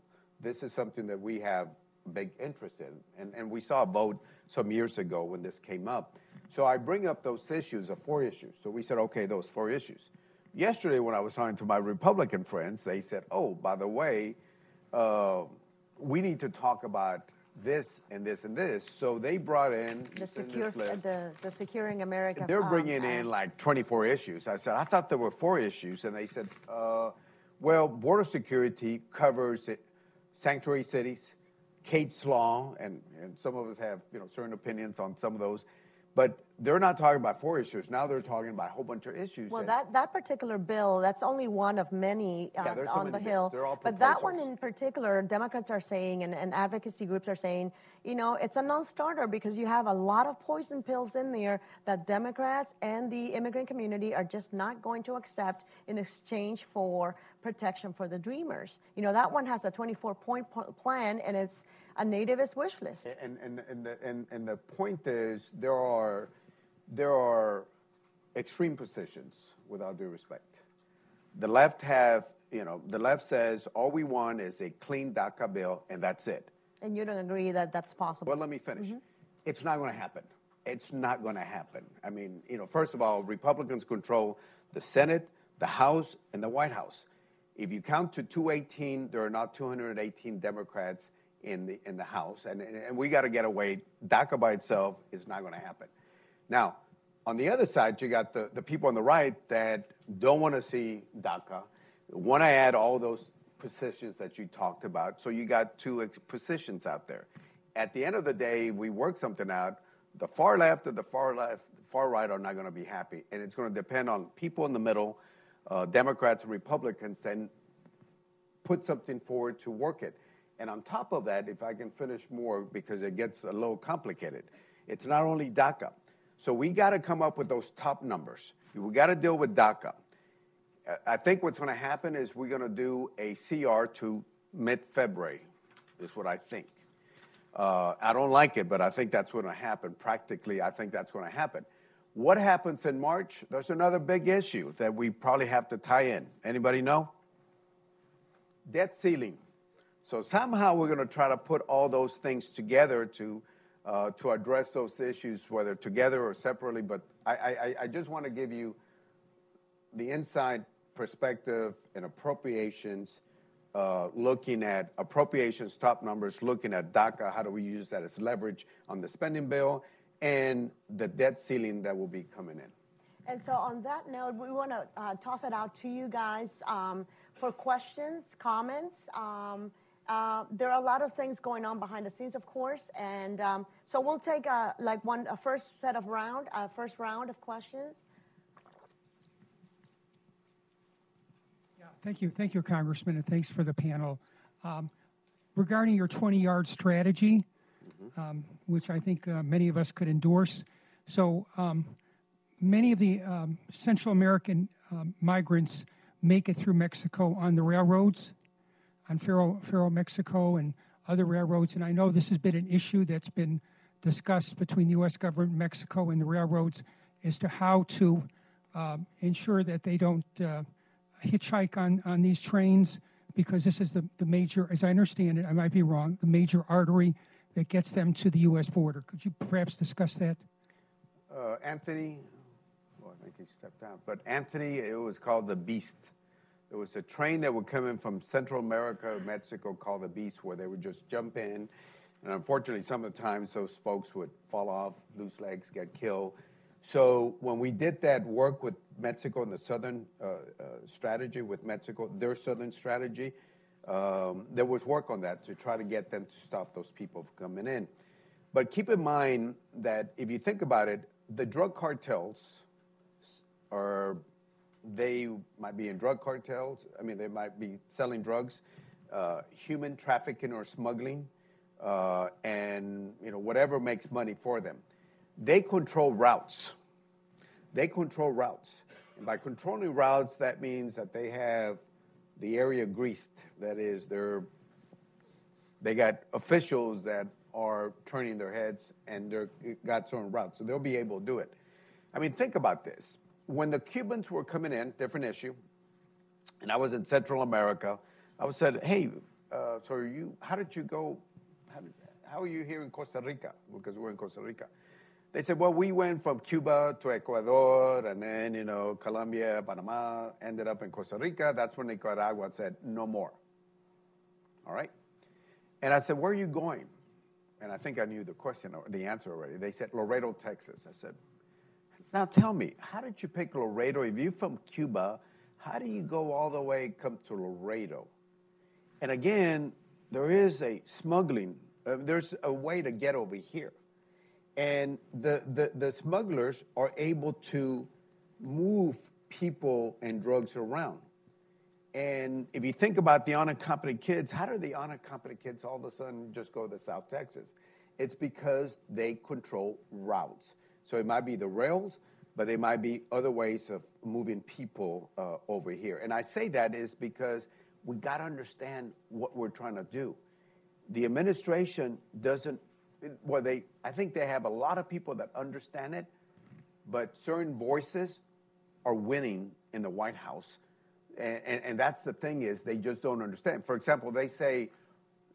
this is something that we have big interest in. And we saw a vote some years ago when this came up. So I bring up those issues, the four issues. So we said, okay, those four issues. yesterday when I was talking to my Republican friends, they said, oh, by the way, we need to talk about this and this and this. So they brought in the Securing America. They're bringing in like 24 issues. I said, I thought there were 4 issues. And they said, well, border security covers sanctuary cities, Kate's Law, and some of us have certain opinions on some of those. But they're not talking about 4 issues. Now they're talking about a whole bunch of issues. Well, that particular bill, that's only one of many on the Hill. But that one in particular, Democrats are saying, and advocacy groups are saying, it's a non-starter because you have a lot of poison pills in there that Democrats and the immigrant community are just not going to accept in exchange for protection for the Dreamers. That one has a 24-point plan, and it's a nativist wish list. And the point is, there are extreme positions, without due respect. The left the left says all we want is a clean DACA bill, and that's it. And you don't agree that that's possible? Well, let me finish. Mm-hmm. It's not going to happen. It's not going to happen. I mean, first of all, Republicans control the Senate, the House, and the White House. If you count to 218, there are not 218 Democrats in the House, and we got to get away. DACA by itself is not going to happen. Now, on the other side, you got the people on the right that don't want to see DACA, want to add all those positions that you talked about. So you got 2 positions out there. At the end of the day, we work something out. The far left and the far right are not going to be happy, and it's going to depend on people in the middle, Democrats and Republicans, then put something forward to work it. And on top of that, if I can finish more, because it gets a little complicated, it's not only DACA. So we got to come up with those top numbers. We got to deal with DACA. I think what's going to happen is we're going to do a CR to mid-February, is what I think. I don't like it, but I think that's going to happen. Practically, I think that's going to happen. What happens in March? There's another big issue that we probably have to tie in. Anybody know? Debt ceiling. So somehow we're going to try to put all those things together to address those issues, whether together or separately. But I just want to give you the inside perspective in appropriations, looking at appropriations top numbers, looking at DACA, how do we use that as leverage on the spending bill, and the debt ceiling that will be coming in. And so on that note, we want to toss it out to you guys for questions, comments. There are a lot of things going on behind the scenes, of course, and so we'll take a first round of questions. Yeah, thank you, Congressman, and thanks for the panel. Regarding your 20-yard strategy, which I think many of us could endorse, so many of the Central American migrants make it through Mexico on the railroads, on Faro, Mexico, and other railroads. And I know this has been an issue that's been discussed between the U.S. government, Mexico, and the railroads as to how to ensure that they don't hitchhike on these trains, because this is the major, as I understand it, I might be wrong, the major artery that gets them to the U.S. border. Could you perhaps discuss that? Anthony, well, I think he stepped out, but Anthony, it was called the Beast. There was a train that would come in from Central America, Mexico, called the Beast, where they would just jump in. And unfortunately, some of the times those folks would fall off, lose legs, get killed. So when we did that work with Mexico and the southern strategy with Mexico, their southern strategy, there was work on that to try to get them to stop those people from coming in. But keep in mind that if you think about it, the drug cartels they might be in drug cartels. I mean, they might be selling drugs, human trafficking or smuggling, and whatever makes money for them. They control routes. And by controlling routes, that means that they have the area greased. That is, they got officials that are turning their heads, and they're got certain routes, so they'll be able to do it. I mean, think about this. When the Cubans were coming in, different issue, and I was in Central America, I was said, hey, how did you go, how are you here in Costa Rica? Because we're in Costa Rica. They said, well, we went from Cuba to Ecuador, and then, Colombia, Panama, ended up in Costa Rica. That's when Nicaragua said, no more. All right? And I said, where are you going? And I think I knew the answer already. They said, Laredo, Texas. I said, now tell me, how did you pick Laredo? If you're from Cuba, how do you go all the way, come to Laredo? And again, there is a smuggling. There's a way to get over here. And the smugglers are able to move people and drugs around. And if you think about the unaccompanied kids, how do the unaccompanied kids all of a sudden just go to South Texas? It's because they control routes. So it might be the rails, but there might be other ways of moving people over here. And I say that is because we got to understand what we're trying to do. The administration doesn't, I think they have a lot of people that understand it, but certain voices are winning in the White House. And that's the thing is they just don't understand. For example, they say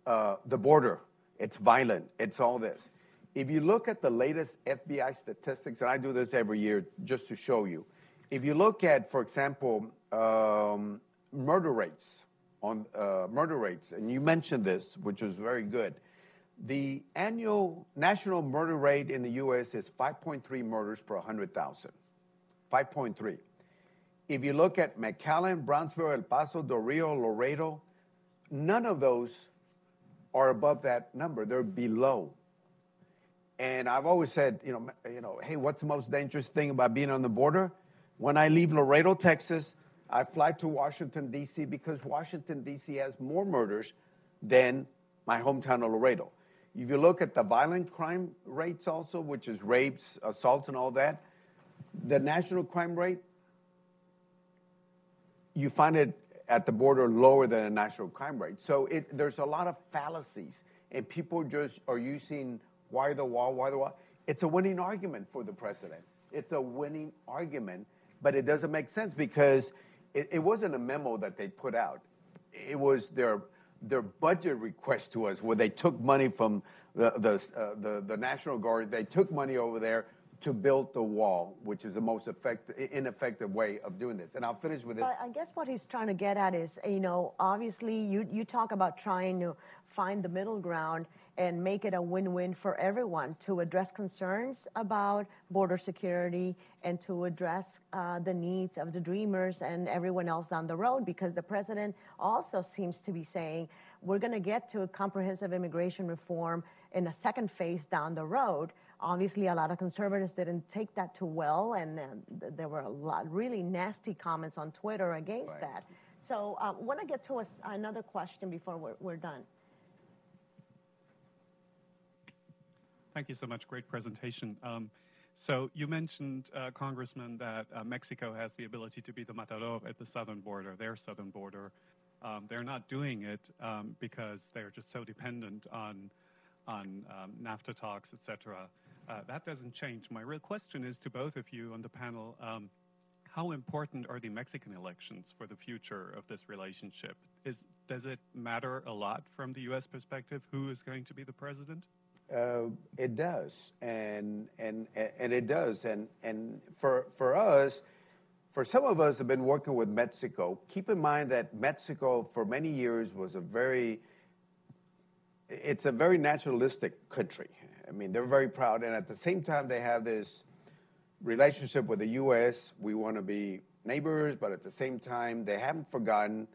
the border, it's violent, it's all this. If you look at the latest FBI statistics, and I do this every year just to show you, if you look at, for example, murder rates, and you mentioned this, which was very good. The annual national murder rate in the U.S. is 5.3 murders per 100,000. 5.3. If you look at McAllen, Brownsville, El Paso, Del Rio, Laredo, none of those are above that number. They're below. And I've always said, hey, what's the most dangerous thing about being on the border? When I leave Laredo, Texas, I fly to Washington, D.C., because Washington, D.C. has more murders than my hometown of Laredo. If you look at the violent crime rates also, which is rapes, assaults, and all that, the national crime rate, you find it at the border lower than a national crime rate. So there's a lot of fallacies, and people just are using why the wall, why the wall. It's a winning argument for the president. It's a winning argument, but it doesn't make sense because it wasn't a memo that they put out. It was their budget request to us where they took money from the National Guard. They took money over there to build the wall, which is the most ineffective way of doing this. And I'll finish with this. I guess what he's trying to get at is, obviously you talk about trying to find the middle ground and make it a win-win for everyone to address concerns about border security and to address the needs of the dreamers and everyone else down the road, because the president also seems to be saying we're going to get to a comprehensive immigration reform in a second phase down the road. Obviously, a lot of conservatives didn't take that too well, and there were a lot really nasty comments on Twitter against that. So I want to get to another question before we're done. Thank you so much. Great presentation. So you mentioned, Congressman, that Mexico has the ability to be the matador at the southern border, their southern border. They're not doing it because they're just so dependent on NAFTA talks, et cetera. That doesn't change. My real question is to both of you on the panel, how important are the Mexican elections for the future of this relationship? Does it matter a lot from the U.S. perspective who is going to be the president? It does, and it does, and for us, for some of us have been working with Mexico. Keep in mind that Mexico for many years was it's a very nationalistic country. I mean, they're very proud, and at the same time, they have this relationship with the U.S. We want to be neighbors, but at the same time, they haven't forgotten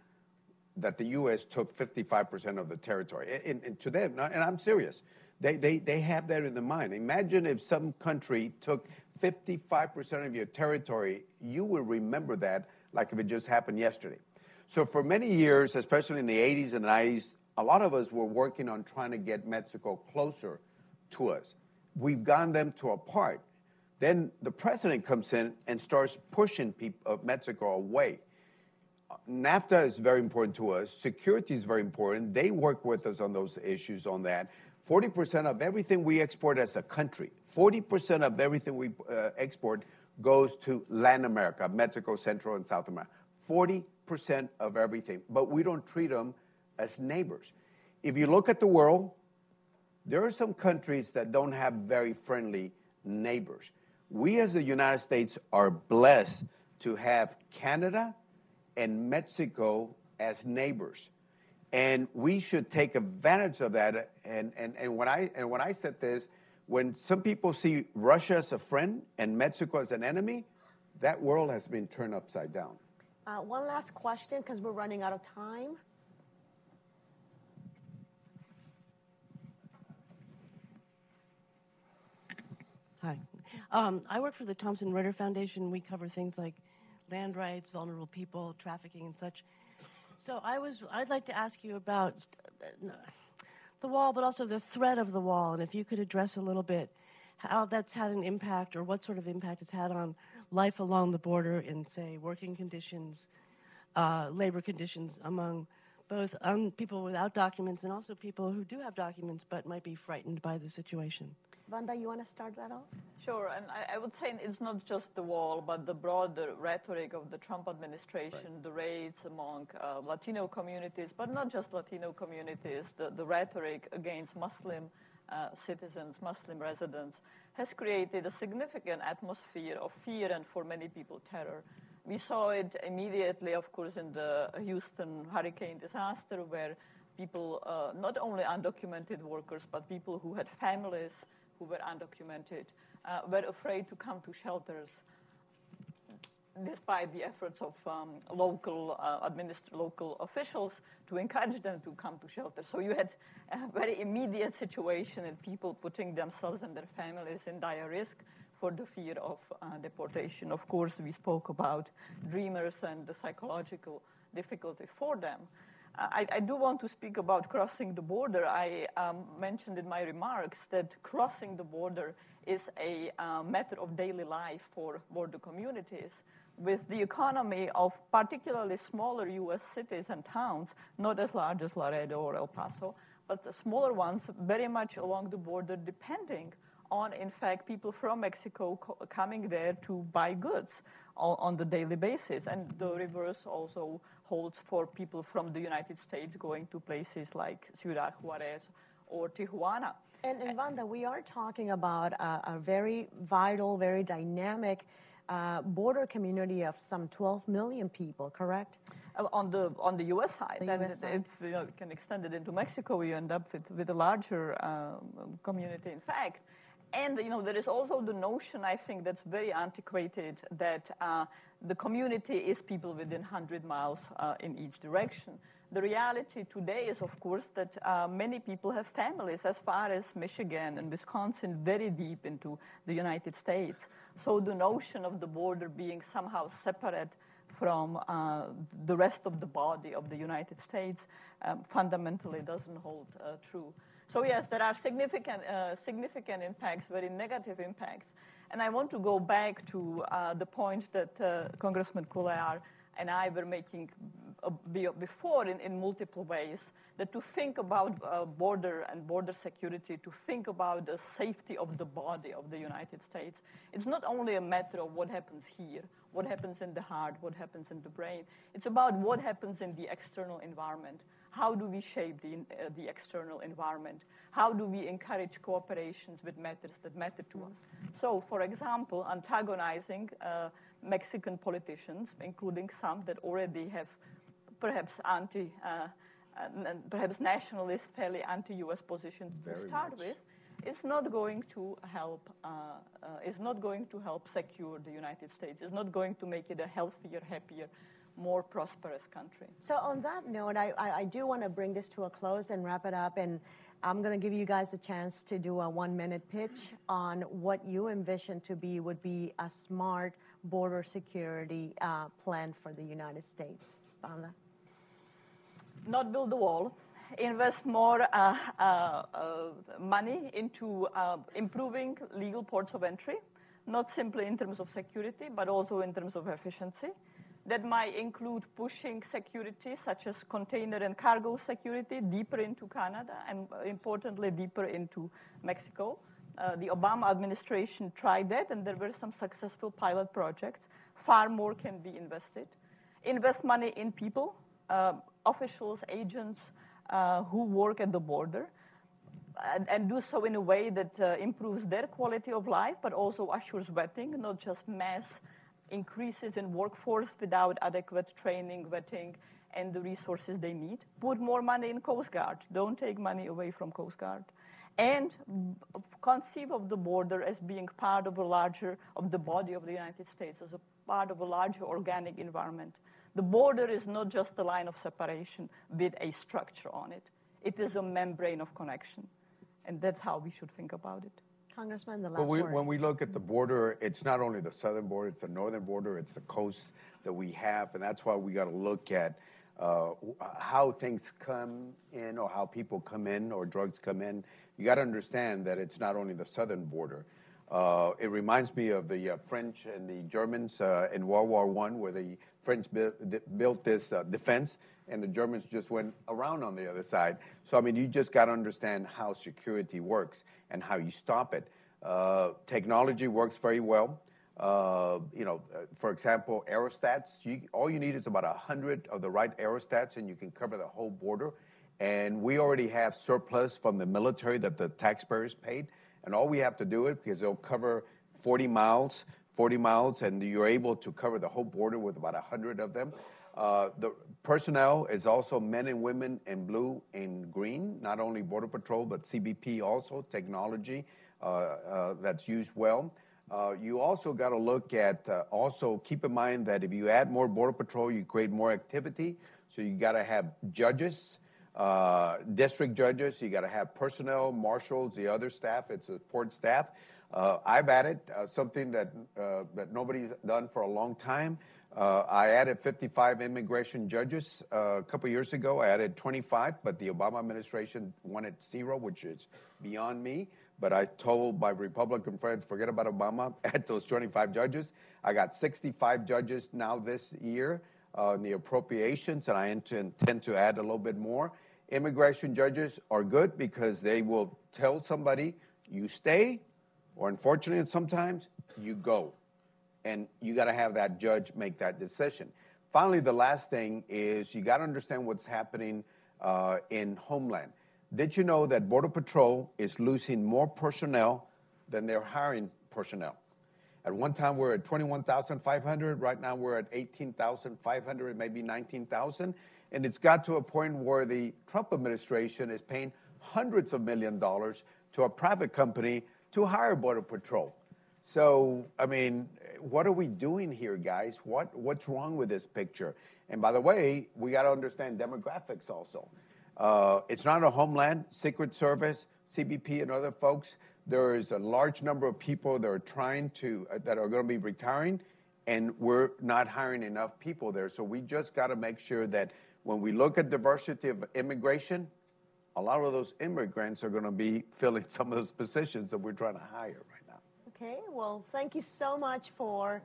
that the U.S. took 55% of the territory. And to them, and I'm serious, they have that in their mind. Imagine if some country took 55% of your territory, you will remember that like if it just happened yesterday. So for many years, especially in the 80s and 90s, a lot of us were working on trying to get Mexico closer to us. We've gotten them to apart. Then the president comes in and starts pushing Mexico away. NAFTA is very important to us. Security is very important. They work with us on those issues on that. 40% of everything we export as a country, 40% of everything we export goes to Latin America, Mexico, Central, and South America. 40% of everything. But we don't treat them as neighbors. If you look at the world, there are some countries that don't have very friendly neighbors. We as the United States are blessed to have Canada and Mexico as neighbors. And we should take advantage of that. And when I said this, when some people see Russia as a friend and Mexico as an enemy, that world has been turned upside down. One last question, because we're running out of time. Hi. I work for the Thomson Reuters Foundation. We cover things like land rights, vulnerable people, trafficking, and such. So I'd like to ask you about the wall, but also the threat of the wall, and if you could address a little bit how that's had an impact, or what sort of impact it's had on life along the border in, say, working conditions, labor conditions among both people without documents and also people who do have documents but might be frightened by the situation. Vanda, you want to start that off? Sure, and I would say it's not just the wall, but the broader rhetoric of the Trump administration, right. The raids among Latino communities, but not just Latino communities, the rhetoric against Muslim citizens, Muslim residents, has created a significant atmosphere of fear and, for many people, terror. We saw it immediately, of course, in the Houston hurricane disaster, where people, not only undocumented workers, but people who had families who were undocumented, were afraid to come to shelters, despite the efforts of local officials to encourage them to come to shelters. So you had a very immediate situation and people putting themselves and their families in dire risk for the fear of deportation. Of course, we spoke about dreamers and the psychological difficulty for them. I do want to speak about crossing the border. I mentioned in my remarks that crossing the border is a matter of daily life for border communities. With the economy of particularly smaller U.S. cities and towns, not as large as Laredo or El Paso, but the smaller ones very much along the border, depending on, in fact, people from Mexico coming there to buy goods on the daily basis. And the reverse also holds for people from the United States going to places like Ciudad Juarez or Tijuana. And Vanda, we are talking about a very vital, very dynamic border community of some 12 million people, correct? On the U.S. side. The US side. If you can extend it into Mexico, you end up with a larger community, in fact. And there is also the notion, I think, that's very antiquated, that the community is people within 100 miles in each direction. The reality today is, of course, that many people have families as far as Michigan and Wisconsin, very deep into the United States. So the notion of the border being somehow separate from the rest of the body of the United States fundamentally doesn't hold true. So yes, there are significant impacts, very negative impacts. And I want to go back to the point that Congressman Cuellar and I were making before in multiple ways, that to think about border and border security, to think about the safety of the body of the United States, it's not only a matter of what happens here, what happens in the heart, what happens in the brain. It's about what happens in the external environment. How do we shape the external environment? How do we encourage cooperations with matters that matter to us? So, for example, antagonizing Mexican politicians, including some that already have perhaps perhaps nationalist, fairly anti-U.S. positions to start with, is not going to help. Is not going to help secure the United States. Is not going to make it a healthier, happier, more prosperous country. So on that note, I do want to bring this to a close and wrap it up, and I'm going to give you guys a chance to do a 1-minute pitch on what you envision would be a smart border security plan for the United States. Vanda? Not build the wall. Invest more money into improving legal ports of entry, not simply in terms of security, but also in terms of efficiency. That might include pushing security, such as container and cargo security, deeper into Canada and, importantly, deeper into Mexico. The Obama administration tried that, and there were some successful pilot projects. Far more can be invested. Invest money in people, officials, agents who work at the border. and do so in a way that improves their quality of life, but also assures vetting, not just mass increases in workforce without adequate training, vetting, and the resources they need. Put more money in Coast Guard. Don't take money away from Coast Guard. And conceive of the border as being part of the body of the United States, as a part of a larger organic environment. The border is not just a line of separation with a structure on it. It is a membrane of connection. And that's how we should think about it. Congressman, the last word. When we look at the border, it's not only the southern border, it's the northern border, it's the coast that we have, and that's why we got to look at how things come in or how people come in or drugs come in. You got to understand that it's not only the southern border. It reminds me of the French and the Germans in World War I, where the French built this defense, and the Germans just went around on the other side. So, I mean, you just got to understand how security works and how you stop it. Technology works very well. For example, aerostats, all you need is about 100 of the right aerostats, and you can cover the whole border. And we already have surplus from the military that the taxpayers paid. And all we have to do it because they'll cover 40 miles, and you're able to cover the whole border with about 100 of them. The personnel is also men and women in blue and green, not only Border Patrol, but CBP also, technology that's used well. You also got to look at, also keep in mind that if you add more Border Patrol, you create more activity. So you got to have judges, district judges, you got to have personnel, marshals, the other staff, it's support staff. I've added something that nobody's done for a long time. I added 55 immigration judges a couple years ago. I added 25, but the Obama administration wanted 0, which is beyond me. But I told my Republican friends, forget about Obama, add those 25 judges. I got 65 judges now this year in the appropriations, and I intend to add a little bit more. Immigration judges are good because they will tell somebody, you stay, or unfortunately sometimes, you go. And you got to have that judge make that decision. Finally, the last thing is you got to understand what's happening in Homeland. Did you know that Border Patrol is losing more personnel than they're hiring personnel? At one time, we were at 21,500. Right now, we're at 18,500, maybe 19,000. And it's got to a point where the Trump administration is paying hundreds of millions of dollars to a private company to hire Border Patrol. So, I mean, what are we doing here, guys? What's wrong with this picture? And by the way, we got to understand demographics also. It's not a Homeland, Secret Service, CBP, and other folks. There is a large number of people that are that are going to be retiring, and we're not hiring enough people there. So we just got to make sure that when we look at diversity of immigration, a lot of those immigrants are going to be filling some of those positions that we're trying to hire right now. Okay, well, thank you so much for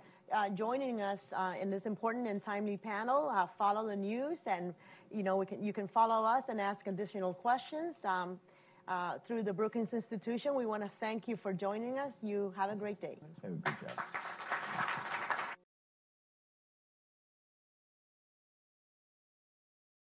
joining us in this important and timely panel. Follow the news, and you can follow us and ask additional questions through the Brookings Institution. We want to thank you for joining us. You have a great day. Good job.